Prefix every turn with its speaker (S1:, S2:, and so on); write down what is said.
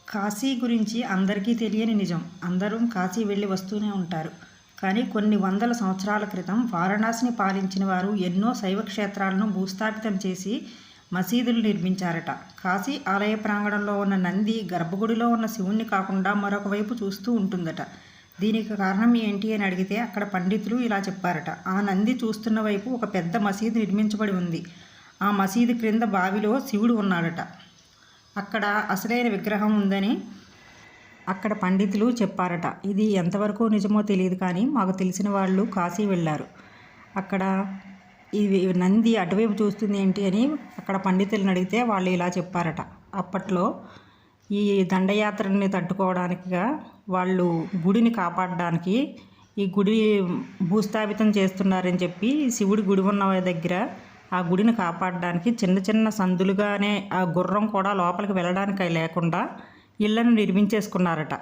S1: కాశీ గురించి అందరికీ తెలియని నిజం. అందరూ కాశీ వెళ్ళి వస్తూనే ఉంటారు. కానీ కొన్ని వందల సంవత్సరాల క్రితం వారణాసిని పాలించిన వారు ఎన్నో శైవ క్షేత్రాలను భూస్థాపితం చేసి మసీదులు నిర్మించారట. కాశీ ఆలయ ప్రాంగణంలో ఉన్న నంది గర్భగుడిలో ఉన్న శివుణ్ణి కాకుండా మరొక వైపు చూస్తూ ఉంటుందట. దీనికి కారణం ఏంటి అని అడిగితే అక్కడ పండితులు ఇలా చెప్పారట. ఆ నంది చూస్తున్న వైపు ఒక పెద్ద మసీదు నిర్మించబడి ఉంది. ఆ మసీదు క్రింద బావిలో శివుడు ఉన్నాడట. అక్కడ అసలైన విగ్రహం ఉందని అక్కడ పండితులు చెప్పారట. ఇది ఎంతవరకు నిజమో తెలియదు, కానీ మాకు తెలిసిన వాళ్ళు కాశీ వెళ్ళారు. అక్కడ ఇది నంది అటువైపు చూస్తుంది ఏంటి అని అక్కడ పండితులను అడిగితే వాళ్ళు ఇలా చెప్పారట. అప్పట్లో ఈ దండయాత్రని తట్టుకోవడానికిగా వాళ్ళు గుడిని కాపాడడానికి ఈ గుడి భూస్థాపితం చేస్తున్నారని చెప్పి శివుడి గుడి ఉన్న దగ్గర ఆ గుడిని కాపాడడానికి చిన్న చిన్న సందులుగానే ఆ గుర్రం కూడా లోపలికి వెళ్ళడానికి లేకుండా ఇళ్లను నిర్మించేసుకున్నారట.